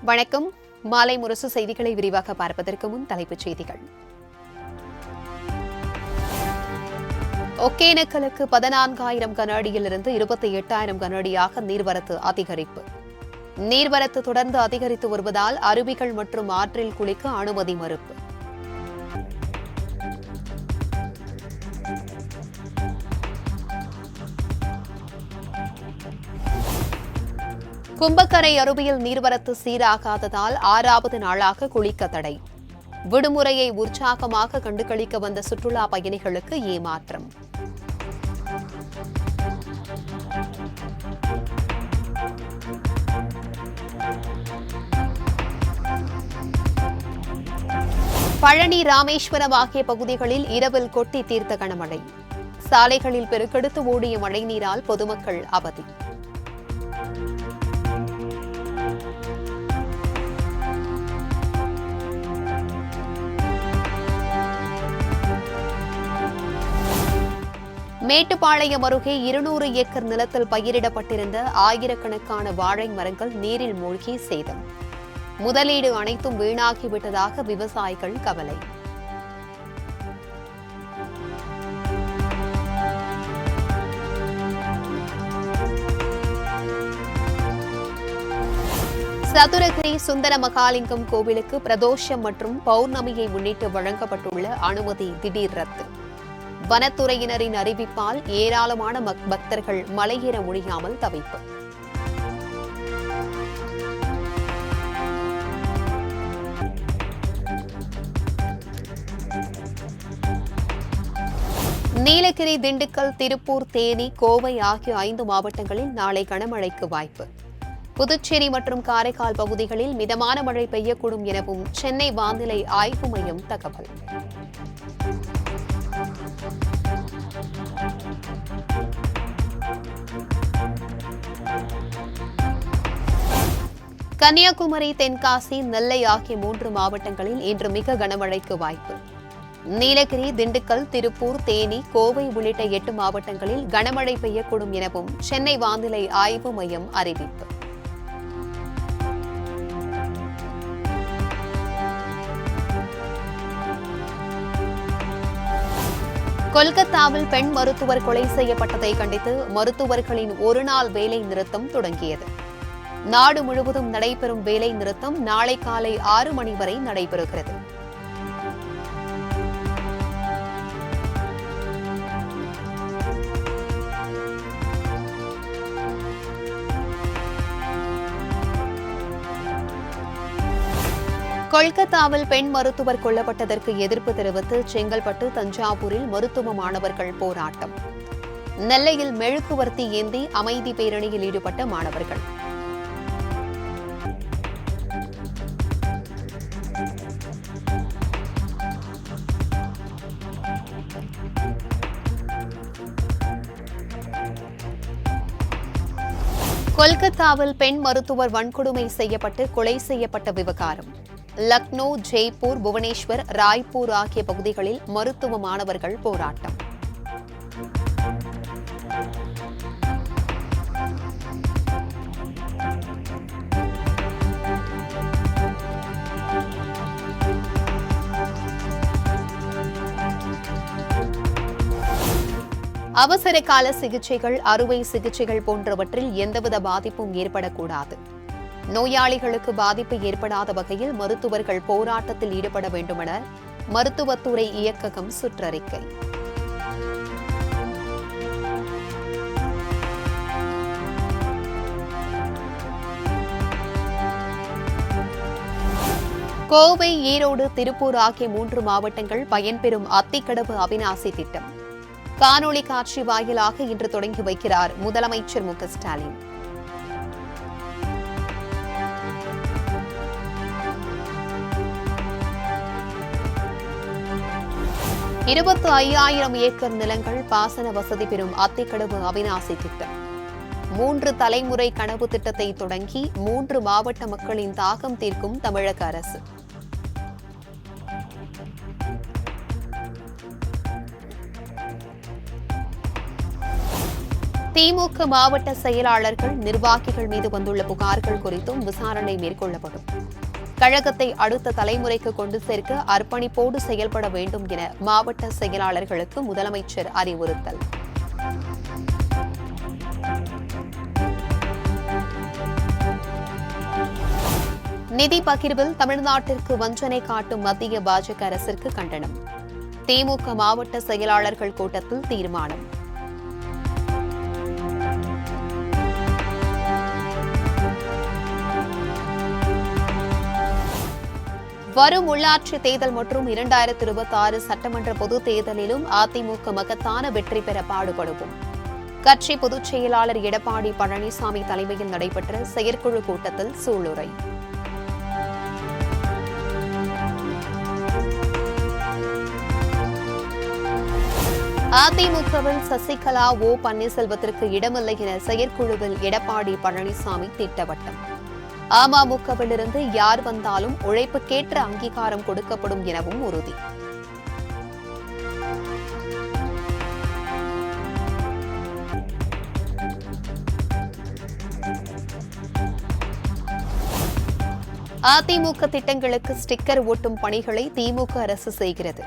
வணக்கம். மாலை முரசு செய்திகளை விரிவாக பார்ப்பதற்கு முன் தலைப்புச் செய்திகள். ஒகேனக்கலுக்கு 14,000 கன அடியிலிருந்து 28,000 கன அடியாக நீர்வரத்து அதிகரிப்பு. நீர்வரத்து தொடர்ந்து அதிகரித்து வருவதால் அருவிகள் மற்றும் ஆற்றில் குளிக்க அனுமதி மறுப்பு. கும்பக்கரை அருவியில் நீர்வரத்து சீராகாததால் 6வது நாளாக குளிக்க தடை. விடுமுறையை உற்சாகமாக கண்டுகளிக்க வந்த சுற்றுலா பயணிகளுக்கு ஏமாற்றம். பழனி, ராமேஸ்வரம் ஆகிய பகுதிகளில் இரவில் கொட்டி தீர்த்த கனமழை. சாலைகளில் பெருக்கெடுத்து ஓடிய மழைநீரால் பொதுமக்கள் அவதி. மேட்டுப்பாளையம் அருகே 200 ஏக்கர் நிலத்தில் பயிரிடப்பட்டிருந்த ஆயிரக்கணக்கான வாழை மரங்கள் நீரில் மூழ்கி சேதம். முதலீடு அனைத்தும் வீணாகிவிட்டதாக விவசாயிகள் கவலை. சதுரகிரி சுந்தர மகாலிங்கம் கோவிலுக்கு பிரதோஷம் மற்றும் பௌர்ணமியை முன்னிட்டு வழங்கப்பட்டுள்ள அனுமதி திடீர் ரத்து. வனத்துறையினரின் அறிவிப்பால் ஏராளமான பக்தர்கள் மலையேற முடியாமல் தவிப்பு. நீலகிரி, திண்டுக்கல், திருப்பூர், தேனி, கோவை ஆகிய 5 மாவட்டங்களில் நாளை கனமழைக்கு வாய்ப்பு. புதுச்சேரி மற்றும் காரைக்கால் பகுதிகளில் மிதமான மழை பெய்யக்கூடும் எனவும் சென்னை வானிலை ஆய்வு மையம் தகவல். கன்னியாகுமரி, தென்காசி, நெல்லை ஆகிய 3 மாவட்டங்களில் இன்று மிக கனமழைக்கு வாய்ப்பு. நீலகிரி, திண்டுக்கல், திருப்பூர், தேனி, கோவை உள்ளிட்ட 8 மாவட்டங்களில் கனமழை பெய்யக்கூடும் எனவும் சென்னை வானிலை ஆய்வு மையம் அறிவிப்பு. கொல்கத்தாவில் பெண் மருத்துவர் கொலை செய்யப்பட்டதை கண்டித்து மருத்துவர்களின் ஒருநாள் வேலை நிறுத்தம் தொடங்கியது. நாடு முழுவதும் நடைபெறும் வேலை நிறுத்தம் நாளை காலை 6 மணி வரை நடைபெறுகிறது. கொல்கத்தாவில் பெண் மருத்துவர் கொல்லப்பட்டதற்கு எதிர்ப்பு தெரிவித்து செங்கல்பட்டு, தஞ்சாவூரில் மருத்துவ மாணவர்கள் போராட்டம். நெல்லையில் மெழுகுவர்த்தி ஏந்தி அமைதி பேரணியில் ஈடுபட்ட மாணவர்கள். கொல்கத்தாவில் பெண் மருத்துவர் வன்கொடுமை செய்யப்பட்டு கொலை செய்யப்பட்ட விவகாரம். லக்னோ, ஜெய்ப்பூர், புவனேஸ்வர், ராய்ப்பூர் ஆகிய பகுதிகளில் மருத்துவ மாணவர்கள் போராட்டம். அவசர கால சிகிச்சைகள், அறுவை சிகிச்சைகள் போன்றவற்றில் எந்தவித பாதிப்பும் ஏற்படக்கூடாது. நோயாளிகளுக்கு பாதிப்பு ஏற்படாத வகையில் மருத்துவர்கள் போராட்டத்தில் ஈடுபட வேண்டுமென மருத்துவத்துறை இயக்ககம் சுற்றறிக்கை. கோவை, ஈரோடு, திருப்பூர் ஆகிய 3 மாவட்டங்கள் பயன்பெறும் அத்திக்கடவு அவிநாசி திட்டம் காணொலி காட்சி வாயிலாக இன்று தொடங்கி வைக்கிறார் முதலமைச்சர் மு க ஸ்டாலின். இருபத்து 5,000 ஏக்கர் நிலங்கள் பாசன வசதி பெறும் அத்திக்கடவு அவிநாசி திட்டம் 3 தலைமுறை கனவு திட்டத்தை தொடங்கி 3 மாவட்ட மக்களின் தாகம் தீர்க்கும் தமிழக அரசு. திமுக மாவட்ட செயலாளர்கள், நிர்வாகிகள் மீது வந்துள்ள புகார்கள் குறித்தும் விசாரணை மேற்கொள்ளப்படும். கழகத்தை அடுத்த தலைமுறைக்கு கொண்டு சேர்க்க அர்ப்பணிப்போடு செயல்பட வேண்டும் என மாவட்ட செயலாளர்களுக்கு முதலமைச்சர் அறிவுறுத்தல். நிதி பகிர்வில் தமிழ்நாட்டிற்கு வஞ்சனை காட்டும் மத்திய பாஜக அரசிற்கு கண்டனம். திமுக மாவட்ட செயலாளர்கள் கூட்டத்தில் தீர்மானம். வரும் உள்ளாட்சி தேர்தல் மற்றும் 2026 சட்டமன்ற பொதுத் தேர்தலிலும் அதிமுக மகத்தான வெற்றி பெற பாடுபடுவோம். கட்சி பொதுச் செயலாளர் எடப்பாடி பழனிசாமி தலைமையில் நடைபெற்ற செயற்குழு கூட்டத்தில் சூளுரை. அதிமுகவில் சசிகலா, ஓ பன்னீர்செல்வத்திற்கு இடமில்லை என செயற்குழுவில் எடப்பாடி பழனிசாமி திட்டவட்டம். அமமுகவிலிருந்து யார் வந்தாலும் உழைப்புக்கேற்ற அங்கீகாரம் கொடுக்கப்படும் எனவும் உறுதி. அதிமுக திட்டங்களுக்கு ஸ்டிக்கர் ஒட்டும் பணிகளை திமுக அரசு செய்கிறது.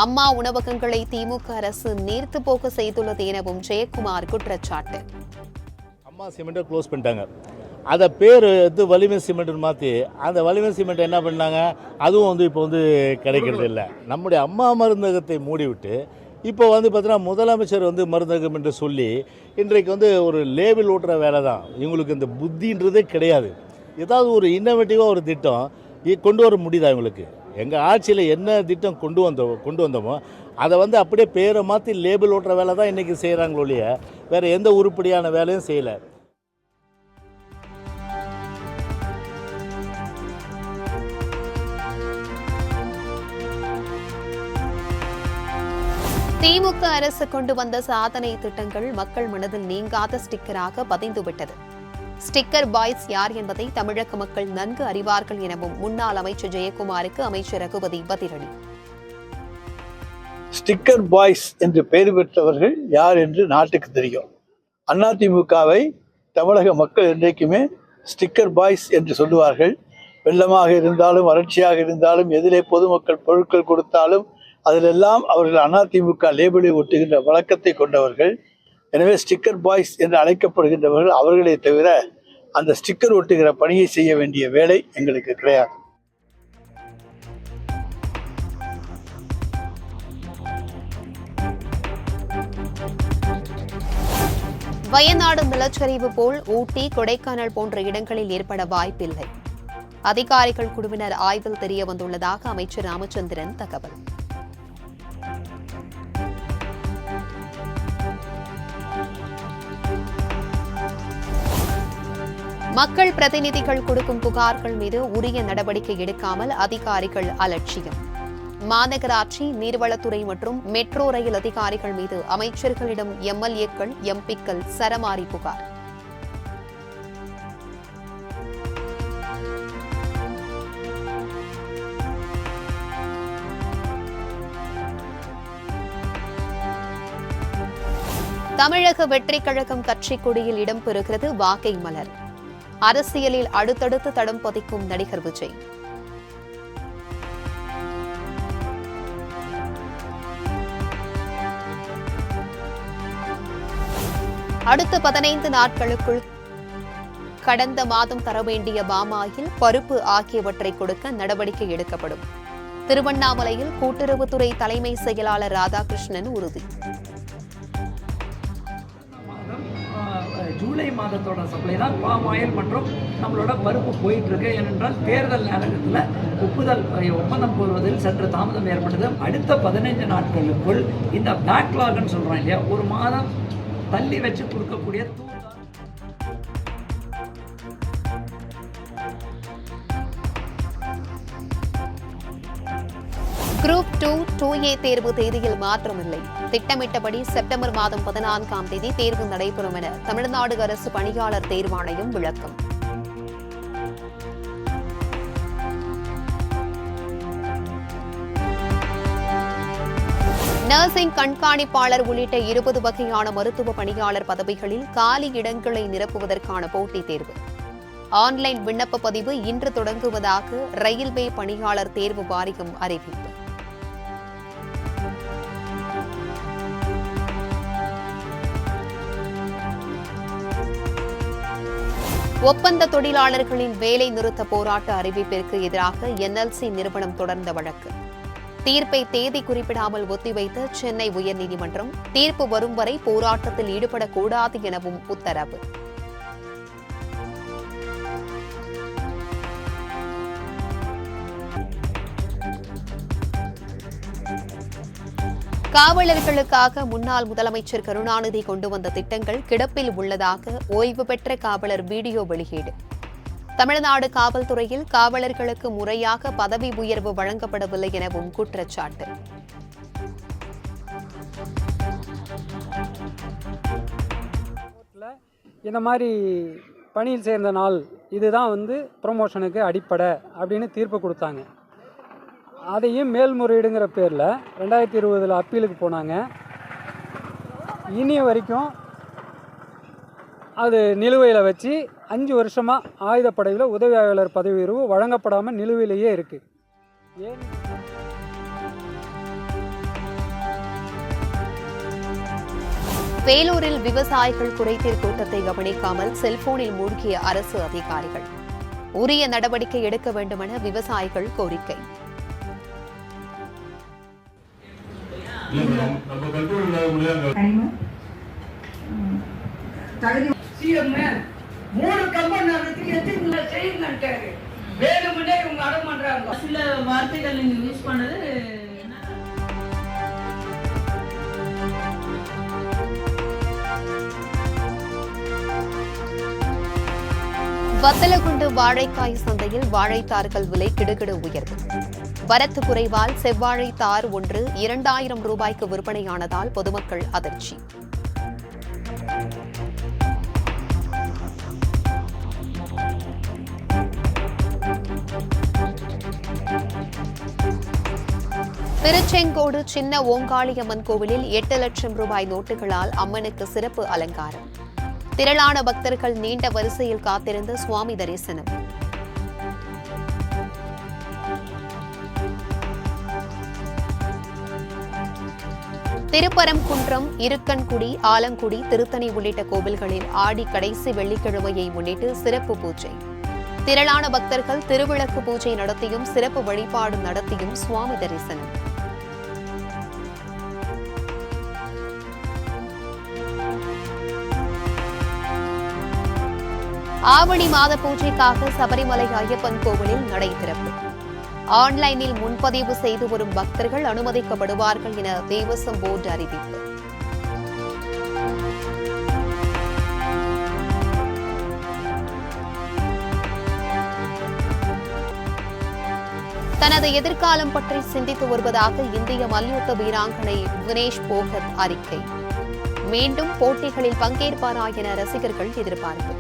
அம்மா உணவகங்களை திமுக அரசு நீர்த்து போக செய்துள்ளது எனவும் ஜெயக்குமார் குற்றச்சாட்டு. அம்மா சிமெண்ட்டை க்ளோஸ் பண்ணிட்டாங்க. அதை பேர் வலிமை சிமெண்ட்னு மாற்றி அந்த வலிமை சிமெண்ட் என்ன பண்ணாங்க, அதுவும் இப்போ கிடைக்கிறது இல்லை. நம்முடைய அம்மா மருந்தகத்தை மூடிவிட்டு இப்போ பார்த்தீங்கன்னா முதலமைச்சர் மருந்தகம் என்று சொல்லி இன்றைக்கு ஒரு லேபிள் ஓட்டுற வேலை தான். இவங்களுக்கு இந்த புத்தின்றதே கிடையாது. ஏதாவது ஒரு இன்னோவேட்டிவாக ஒரு திட்டம் கொண்டு வர முடியுதா இவங்களுக்கு? எங்கள் ஆட்சியில் என்ன திட்டம் கொண்டு வந்தோமோ அதை அப்படியே பேரை மாற்றி லேபிள் ஓட்டுற வேலை தான் இன்றைக்கி செய்கிறாங்களோ ஒழிய வேறு எந்த உருப்படியான வேலையும் செய்யலை. திமுக அரசு கொண்டு வந்த சாதனை திட்டங்கள் மக்கள் மனதில் நீங்காத ஸ்டிக்கராக பதிந்துவிட்டது. ஸ்டிக்கர் பாய்ஸ் யார் என்பதை தமிழக மக்கள் நன்கு அறிவார்கள் எனவும் முன்னாள் அமைச்சர் ஜெயக்குமாருக்கு அமைச்சர் ரகுபதி பதிலடி. ஸ்டிக்கர் பாய்ஸ் என்று பெயர் பெற்றவர்கள் யார் என்று நாட்டுக்கு தெரியும். அதிமுகவை தமிழக மக்கள் என்றைக்குமே ஸ்டிக்கர் பாய்ஸ் என்று சொல்லுவார்கள். வெள்ளமாக இருந்தாலும் வறட்சியாக இருந்தாலும் எதிலே பொதுமக்கள் பொருட்கள் கொடுத்தாலும் அதிலெல்லாம் அவர்கள் அதிமுக லேபிளை ஒட்டுகின்ற வழக்கத்தை கொண்டவர்கள். எனவே ஸ்டிக்கர் பாய்ஸ் என்று அழைக்கப்படுகின்றவர்கள் அவர்களே தவிர அந்த ஸ்டிக்கர் ஒட்டுகிற பணியை செய்ய வேண்டிய வேலை எங்களுக்கு கிடையாது. வயநாடு நிலச்சரிவு போல் ஊட்டி, கொடைக்கானல் போன்ற இடங்களில் ஏற்பட வாய்ப்பில்லை. அதிகாரிகள் குழுவினர் ஆய்வில் தெரிய வந்துள்ளதாக அமைச்சர் ராமச்சந்திரன் தகவல். மக்கள் பிரதிநிதிகள் கொடுக்கும் புகார்கள் மீது உரிய நடவடிக்கை எடுக்காமல் அதிகாரிகள் அலட்சியம். மாநகராட்சி, நீர்வளத்துறை மற்றும் மெட்ரோ ரயில் அதிகாரிகள் மீது அமைச்சர்களிடம் எம்எல்ஏக்கள், எம்பிக்கள் சரமாரி புகார். தமிழக வெற்றிக் கழகம் கட்சி கொடியில் இடம்பெறுகிறது வாகை மலர். அரசியலில் அடுத்தடுத்து தடம் பதிக்கும் நடிகர் விஜய். அடுத்த 15 நாட்களுக்குள் கடந்த மாதம் தர வேண்டிய பாமாயில், பருப்பு ஆகியவற்றை கொடுக்க நடவடிக்கை எடுக்கப்படும். திருவண்ணாமலையில் கூட்டுறவுத்துறை தலைமை செயலாளர் ராதாகிருஷ்ணன் உறுதி. ஜூலை மாதத்தோட சப்ளை தான் பாம் ஆயில் மற்றும் நம்மளோட பருப்பு போயிட்டு இருக்கு. ஏனென்றால் தேர்தல் நேரத்தில் ஒப்பந்தம் போடுவதில் சற்று தாமதம் ஏற்பட்டது. அடுத்த 15 நாட்களுக்குள் இந்த பேக்லாக்னு சொல்றோம் இல்லையா, ஒரு மாதம் தள்ளி வச்சு கொடுக்கக்கூடிய குரூப் 2, 2A தேர்வு தேதியில் மாற்றமில்லை. திட்டமிட்டபடி செப்டம்பர் மாதம் 14ஆம் தேதி தேர்வு நடைபெறும் என தமிழ்நாடு அரசு பணியாளர் தேர்வாணையம் விளக்கம். நர்சிங் கண்காணிப்பாளர் உள்ளிட்ட 20 வகையான மருத்துவ பணியாளர் பதவிகளில் காலி இடங்களை நிரப்புவதற்கான போட்டித் தேர்வு. ஆன்லைன் விண்ணப்ப பதிவு இன்று தொடங்குவதாக ரயில்வே பணியாளர் தேர்வு வாரியம் அறிவிப்பு. ஒப்பந்த தொழிலாளர்களின் வேலை நிறுத்த போராட்ட அறிவிப்பிற்கு எதிராக NLC நிறுவனம் தொடர்ந்த வழக்கு. தீர்ப்பை தேதி குறிப்பிடாமல் ஒத்திவைத்த சென்னை உயர்நீதிமன்றம் தீர்ப்பு வரும் வரை போராட்டத்தில் ஈடுபடக்கூடாது எனவும் உத்தரவு. காவலர்களுக்காக முன்னாள் முதலமைச்சர் கருணாநிதி கொண்டு வந்த திட்டங்கள் கிடப்பில் உள்ளதாக ஓய்வு பெற்ற காவலர் வீடியோ வெளியீடு. தமிழ்நாடு காவல்துறையில் காவலர்களுக்கு முறையாக பதவி உயர்வு வழங்கப்படவில்லை எனவும் குற்றச்சாட்டு. இந்த மாதிரி பணியில் சேர்ந்த நாள் இதுதான் ப்ரொமோஷனுக்கு அடிப்படை அப்படின்னு தீர்ப்பு கொடுத்தாங்க. அதையும் மேல்முறையீடுங்கிற பேரில் 2020 அப்பீலுக்கு போனாங்க. இனிய வரைக்கும் அது நிலுவையில் வச்சு 5 வருஷமாக ஆயுதப்படையில் உதவி ஆய்வாளர் பதவி உயர்வு வழங்கப்படாமல் நிலுவையிலேயே இருக்குது. ஏன் வேலூரில் விவசாயிகள் குறைதீர் கூட்டத்தை கவனிக்காமல் செல்போனில் மூழ்கிய அரசு அதிகாரிகள். உரிய நடவடிக்கை எடுக்க வேண்டுமென விவசாயிகள் கோரிக்கை. சில வார்த்தைகள் நீங்க யூஸ் பண்ணது வத்தலகுண்டு வாழைக்காய் சந்தையில் வாழைத்தார்கள் விலை கிடுகிடு உயர்வு. வரத்து குறைவால் செவ்வாழை தார் ஒன்று 2000 ரூபாய்க்கு விற்பனையானதால் பொதுமக்கள் அதிர்ச்சி. திருச்செங்கோடு சின்ன ஓங்காளியம்மன் கோவிலில் 8 லட்சம் ரூபாய் நோட்டுகளால் அம்மனுக்கு சிறப்பு அலங்காரம். திரளான பக்தர்கள் நீண்ட வரிசையில் காத்திருந்த சுவாமி தரிசனம். திருப்பரங்குன்றம், இருக்கன்குடி, ஆலங்குடி, திருத்தணி உள்ளிட்ட கோவில்களில் ஆடி கடைசி வெள்ளிக்கிழமையை முன்னிட்டு சிறப்பு பூஜை. திரளான பக்தர்கள் திருவிளக்கு பூஜை நடத்தியும் சிறப்பு வழிபாடு நடத்தியும் சுவாமி தரிசனம். ஆவணி மாத பூஜைக்காக சபரிமலை ஐயப்பன் கோவிலில் நடை திறப்பு. ஆன்லைனில் முன்பதிவு செய்து வரும் பக்தர்கள் அனுமதிக்கப்படுவார்கள் என தேவசம் போர்டு அறிவிப்பு. தனது எதிர்காலம் பற்றி சிந்தித்து வருவதாக இந்திய மல்யுத்த வீராங்கனை வினேஷ் போகத் அறிக்கை. மீண்டும் போட்டிகளில் பங்கேற்பாரா என ரசிகர்கள் எதிர்பார்ப்பு.